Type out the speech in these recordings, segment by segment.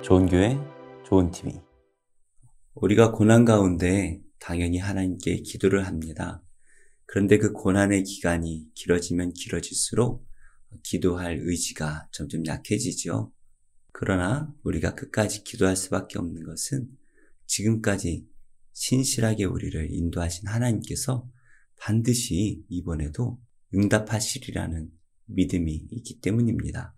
좋은 교회, 좋은 TV. 우리가 고난 가운데 당연히 하나님께 기도를 합니다. 그런데 그 고난의 기간이 길어지면 길어질수록 기도할 의지가 점점 약해지죠. 그러나 우리가 끝까지 기도할 수밖에 없는 것은 지금까지 신실하게 우리를 인도하신 하나님께서 반드시 이번에도 응답하시리라는 믿음이 있기 때문입니다.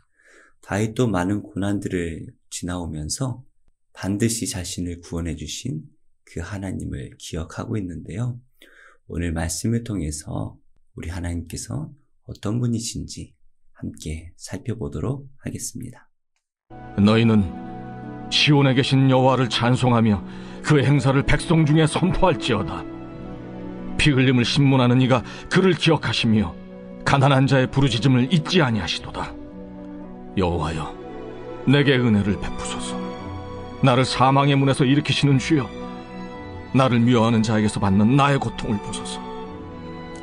다윗도 많은 고난들을 지나오면서 반드시 자신을 구원해 주신 그 하나님을 기억하고 있는데요. 오늘 말씀을 통해서 우리 하나님께서 어떤 분이신지 함께 살펴보도록 하겠습니다. 너희는 시온에 계신 여호와를 찬송하며 그 행사를 백성 중에 선포할지어다. 피 흘림을 신문하는 이가 그를 기억하시며 가난한 자의 부르짖음을 잊지 아니하시도다. 여호와여, 내게 은혜를 베푸소서. 나를 사망의 문에서 일으키시는 주여, 나를 미워하는 자에게서 받는 나의 고통을 보소서.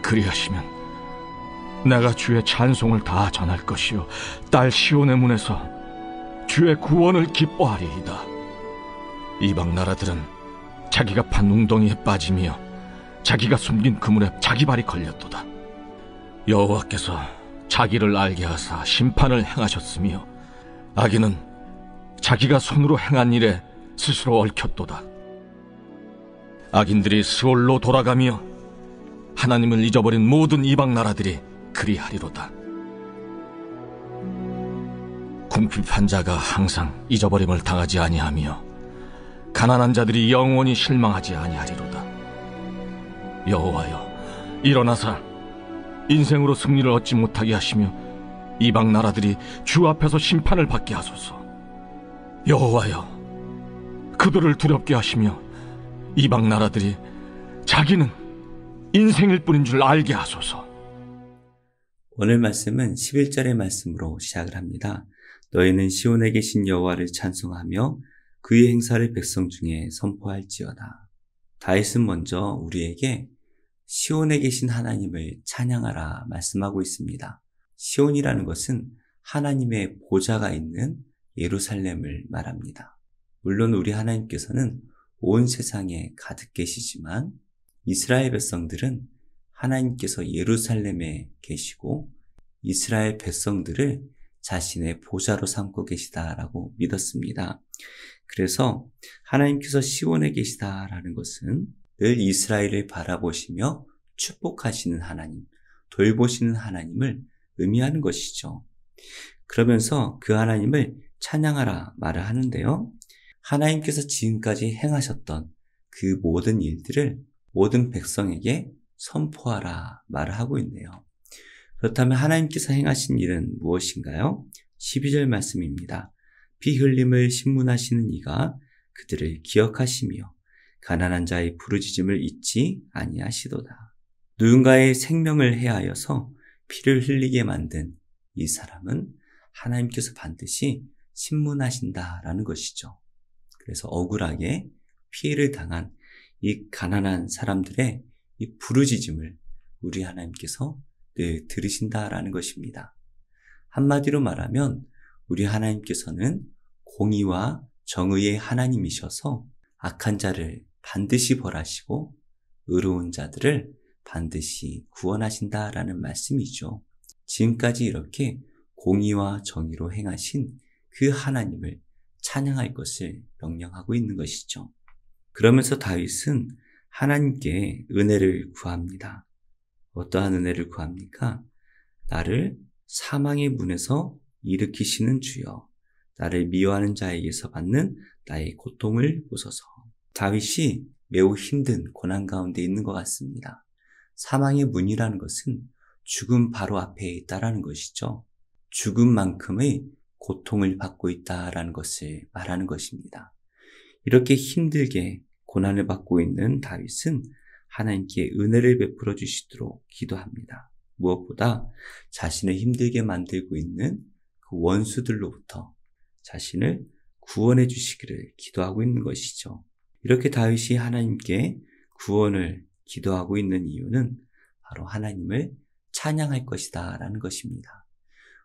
그리하시면 내가 주의 찬송을 다 전할 것이요 딸 시온의 문에서 주의 구원을 기뻐하리이다. 이방 나라들은 자기가 판 웅덩이에 빠지며 자기가 숨긴 그물에 자기 발이 걸렸도다. 여호와께서 자기를 알게 하사 심판을 행하셨으며 악인은 자기가 손으로 행한 일에 스스로 얽혔도다. 악인들이 스올로 돌아가며 하나님을 잊어버린 모든 이방 나라들이 그리하리로다. 궁핍한 자가 항상 잊어버림을 당하지 아니하며 가난한 자들이 영원히 실망하지 아니하리로다. 여호와여, 일어나사 인생으로 승리를 얻지 못하게 하시며 이방 나라들이 주 앞에서 심판을 받게 하소서. 여호와여, 그들을 두렵게 하시며 이방 나라들이 자기는 인생일 뿐인 줄 알게 하소서. 오늘 말씀은 11절의 말씀으로 시작을 합니다. 너희는 시온에 계신 여호와를 찬송하며 그의 행사를 백성 중에 선포할지어다. 다윗은 먼저 우리에게 시온에 계신 하나님을 찬양하라 말씀하고 있습니다. 시온이라는 것은 하나님의 보좌가 있는 예루살렘을 말합니다. 물론 우리 하나님께서는 온 세상에 가득 계시지만 이스라엘 백성들은 하나님께서 예루살렘에 계시고 이스라엘 백성들을 자신의 보좌로 삼고 계시다라고 믿었습니다. 그래서 하나님께서 시온에 계시다라는 것은 늘 이스라엘을 바라보시며 축복하시는 하나님, 돌보시는 하나님을 의미하는 것이죠. 그러면서 그 하나님을 찬양하라 말을 하는데요. 하나님께서 지금까지 행하셨던 그 모든 일들을 모든 백성에게 선포하라 말을 하고 있네요. 그렇다면 하나님께서 행하신 일은 무엇인가요? 12절 말씀입니다. 피 흘림을 신문하시는 이가 그들을 기억하시며 가난한 자의 부르짖음을 잊지 아니하시도다. 누군가의 생명을 해하여서 피를 흘리게 만든 이 사람은 하나님께서 반드시 신문하신다라는 것이죠. 그래서 억울하게 피해를 당한 이 가난한 사람들의 이 부르짖음을 우리 하나님께서 늘 들으신다라는 것입니다. 한마디로 말하면 우리 하나님께서는 공의와 정의의 하나님이셔서 악한 자를 반드시 벌하시고 의로운 자들을 반드시 구원하신다라는 말씀이죠. 지금까지 이렇게 공의와 정의로 행하신 그 하나님을 찬양할 것을 명령하고 있는 것이죠. 그러면서 다윗은 하나님께 은혜를 구합니다. 어떠한 은혜를 구합니까? 나를 사망의 문에서 일으키시는 주여, 나를 미워하는 자에게서 받는 나의 고통을 보소서. 다윗이 매우 힘든 고난 가운데 있는 것 같습니다. 사망의 문이라는 것은 죽음 바로 앞에 있다라는 것이죠. 죽음만큼의 고통을 받고 있다라는 것을 말하는 것입니다. 이렇게 힘들게 고난을 받고 있는 다윗은 하나님께 은혜를 베풀어 주시도록 기도합니다. 무엇보다 자신을 힘들게 만들고 있는 그 원수들로부터 자신을 구원해 주시기를 기도하고 있는 것이죠. 이렇게 다윗이 하나님께 구원을 기도하고 있는 이유는 바로 하나님을 찬양할 것이다 라는 것입니다.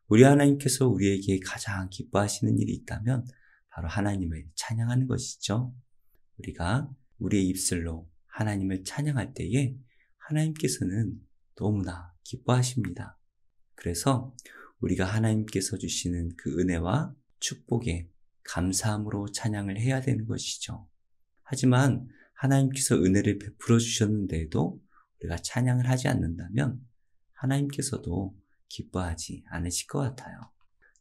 우리 하나님께서 우리에게 가장 기뻐하시는 일이 있다면 바로 하나님을 찬양하는 것이죠. 우리가 우리의 입술로 하나님을 찬양할 때에 하나님께서는 너무나 기뻐하십니다. 그래서 우리가 하나님께서 주시는 그 은혜와 축복에 감사함으로 찬양을 해야 되는 것이죠. 하지만 하나님께서 은혜를 베풀어 주셨는데도 우리가 찬양을 하지 않는다면 하나님께서도 기뻐하지 않으실 것 같아요.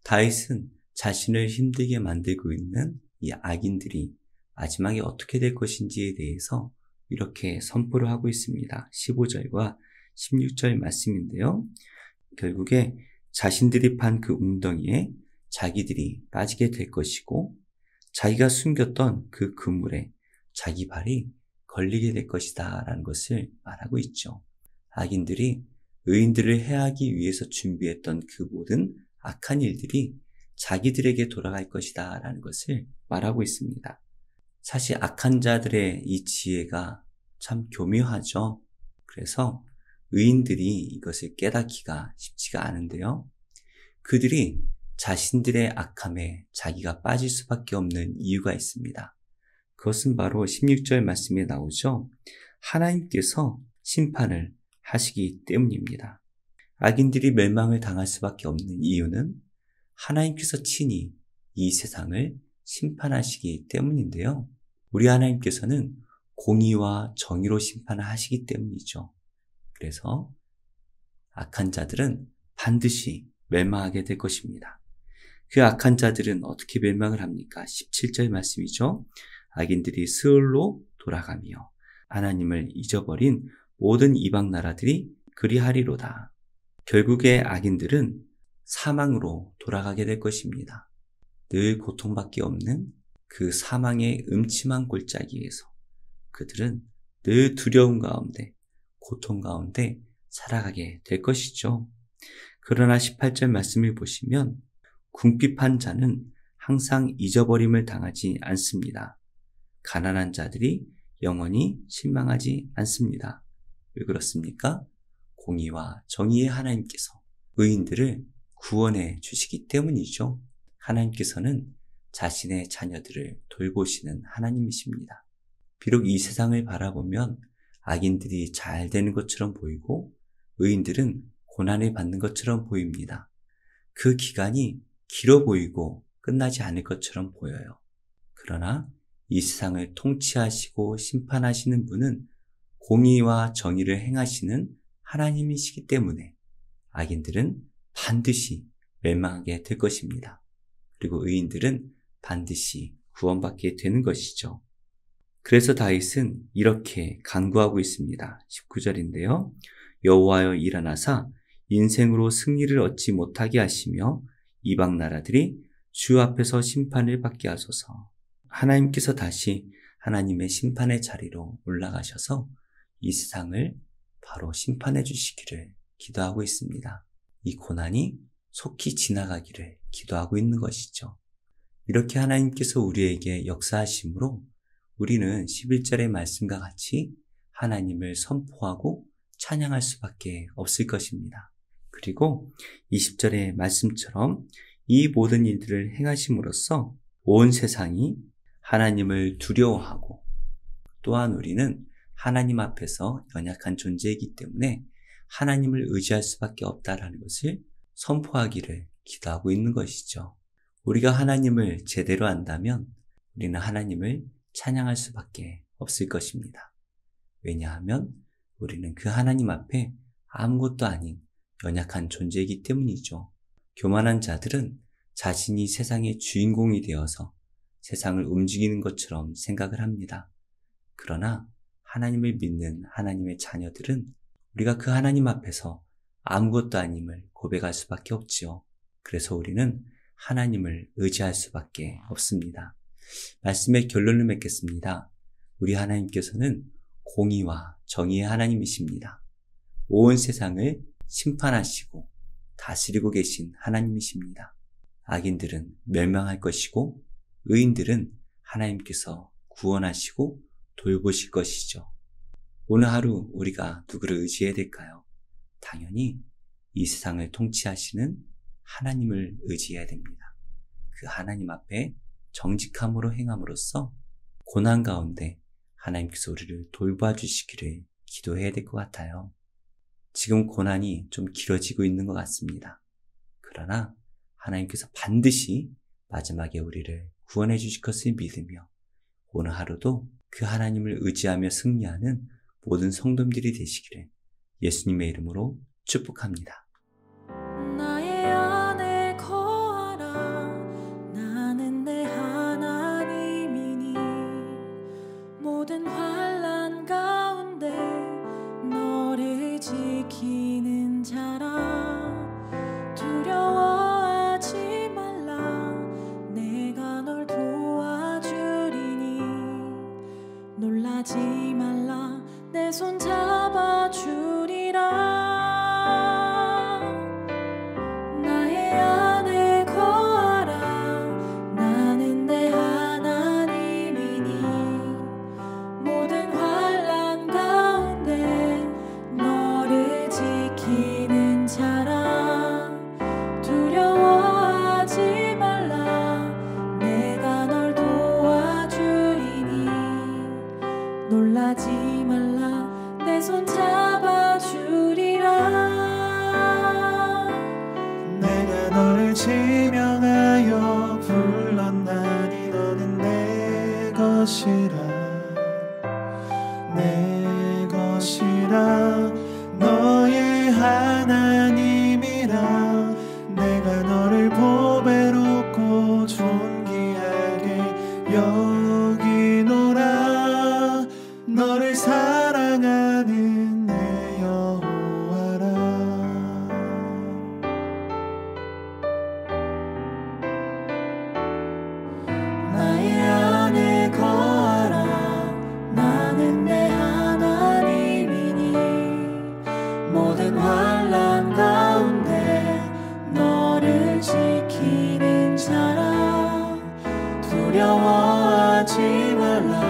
다윗은 자신을 힘들게 만들고 있는 이 악인들이 마지막에 어떻게 될 것인지에 대해서 이렇게 선포를 하고 있습니다. 15절과 16절 말씀인데요. 결국에 자신들이 판 그 웅덩이에 자기들이 빠지게 될 것이고 자기가 숨겼던 그 그물에 자기 발이 걸리게 될 것이다 라는 것을 말하고 있죠. 악인들이 의인들을 해하기 위해서 준비했던 그 모든 악한 일들이 자기들에게 돌아갈 것이다 라는 것을 말하고 있습니다. 사실 악한 자들의 이 지혜가 참 교묘하죠. 그래서 의인들이 이것을 깨닫기가 쉽지가 않은데요. 그들이 자신들의 악함에 자기가 빠질 수밖에 없는 이유가 있습니다. 그것은 바로 16절 말씀에 나오죠. 하나님께서 심판을 하시기 때문입니다. 악인들이 멸망을 당할 수밖에 없는 이유는 하나님께서 친히 이 세상을 심판하시기 때문인데요. 우리 하나님께서는 공의와 정의로 심판을 하시기 때문이죠. 그래서 악한 자들은 반드시 멸망하게 될 것입니다. 그 악한 자들은 어떻게 멸망을 합니까? 17절 말씀이죠. 악인들이 스올로 돌아가며 하나님을 잊어버린 모든 이방 나라들이 그리하리로다. 결국에 악인들은 사망으로 돌아가게 될 것입니다. 늘 고통밖에 없는 그 사망의 음침한 골짜기에서 그들은 늘 두려움 가운데 고통 가운데 살아가게 될 것이죠. 그러나 18절 말씀을 보시면 궁핍한 자는 항상 잊어버림을 당하지 않습니다. 가난한 자들이 영원히 실망하지 않습니다. 왜 그렇습니까? 공의와 정의의 하나님께서 의인들을 구원해 주시기 때문이죠. 하나님께서는 자신의 자녀들을 돌보시는 하나님이십니다. 비록 이 세상을 바라보면 악인들이 잘 되는 것처럼 보이고 의인들은 고난을 받는 것처럼 보입니다. 그 기간이 길어 보이고 끝나지 않을 것처럼 보여요. 그러나 이 세상을 통치하시고 심판하시는 분은 공의와 정의를 행하시는 하나님이시기 때문에 악인들은 반드시 멸망하게 될 것입니다. 그리고 의인들은 반드시 구원받게 되는 것이죠. 그래서 다윗은 이렇게 간구하고 있습니다. 19절인데요. 여호와여 일어나사 인생으로 승리를 얻지 못하게 하시며 이방 나라들이 주 앞에서 심판을 받게 하소서. 하나님께서 다시 하나님의 심판의 자리로 올라가셔서 이 세상을 바로 심판해 주시기를 기도하고 있습니다. 이 고난이 속히 지나가기를 기도하고 있는 것이죠. 이렇게 하나님께서 우리에게 역사하심으로 우리는 11절의 말씀과 같이 하나님을 선포하고 찬양할 수밖에 없을 것입니다. 그리고 20절의 말씀처럼 이 모든 일들을 행하심으로써 온 세상이 하나님을 두려워하고 또한 우리는 하나님 앞에서 연약한 존재이기 때문에 하나님을 의지할 수밖에 없다라는 것을 선포하기를 기도하고 있는 것이죠. 우리가 하나님을 제대로 안다면 우리는 하나님을 찬양할 수밖에 없을 것입니다. 왜냐하면 우리는 그 하나님 앞에 아무것도 아닌 연약한 존재이기 때문이죠. 교만한 자들은 자신이 세상의 주인공이 되어서 세상을 움직이는 것처럼 생각을 합니다. 그러나 하나님을 믿는 하나님의 자녀들은 우리가 그 하나님 앞에서 아무것도 아님을 고백할 수밖에 없지요. 그래서 우리는 하나님을 의지할 수밖에 없습니다. 말씀의 결론을 맺겠습니다. 우리 하나님께서는 공의와 정의의 하나님이십니다. 온 세상을 심판하시고 다스리고 계신 하나님이십니다. 악인들은 멸망할 것이고 의인들은 하나님께서 구원하시고 돌보실 것이죠. 오늘 하루 우리가 누구를 의지해야 될까요? 당연히 이 세상을 통치하시는 하나님을 의지해야 됩니다. 그 하나님 앞에 정직함으로 행함으로써 고난 가운데 하나님께서 우리를 돌봐주시기를 기도해야 될 것 같아요. 지금 고난이 좀 길어지고 있는 것 같습니다. 그러나 하나님께서 반드시 마지막에 우리를 구원해 주실 것을 믿으며 오늘 하루도 그 하나님을 의지하며 승리하는 모든 성도님들이 되시기를 예수님의 이름으로 축복합니다. 나의 안에 거하라. 나는 내 하나님이니 모든 환난 가운데 너를 지키는 자라. 두려워하지 말라. 내가 널 도와주리니 놀라지 말라. 내 손 잡아주리라. 놀라지 말라. 내 손 잡아주리라. 내가 너를 지명하여 불렀나니 너는 내 것이라. 내 것이라. 너의 하나님이라. 내가 너를 보배롭고 존귀하게 여기노라. 너를 사랑하는 내 여호와라. 나의 안에 거하라. 나는 내 하나님이니 모든 환난 가운데 너를 지키는 자라. 두려워하지 말라.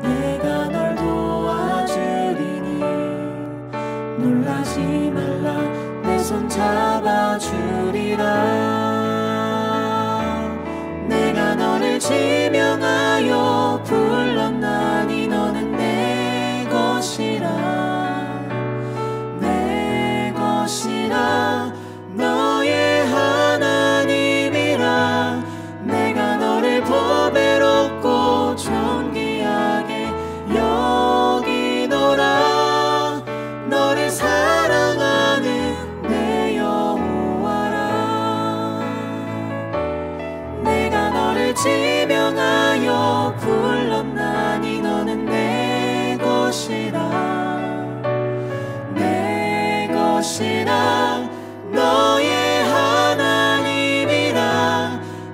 내가 널 도와주리니 놀라지 말라. 내 손 잡아주리라. 내가 너를 지명하여 불렀나니 너는 내 것이라. 내 것이라. 너의 하나님이라. 내가 너를 보배롭고 존귀하게 여기노라. 너를 사랑하는 내 여호와라. 내가 너를 지명하여 불렀나니 너는 내 것이라. 내 것이라. 너의 하나님이라.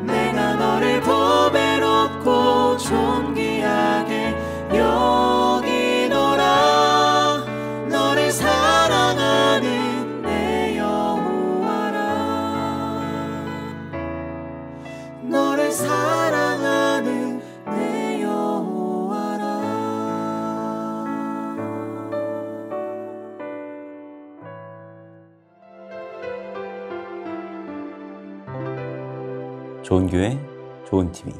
내가 너를 보배롭고 존귀하게 여기노라. 너를 사랑하는 내 여호와라. 너를 사랑하는 내 여호와라. 좋은 교회, 좋은 TV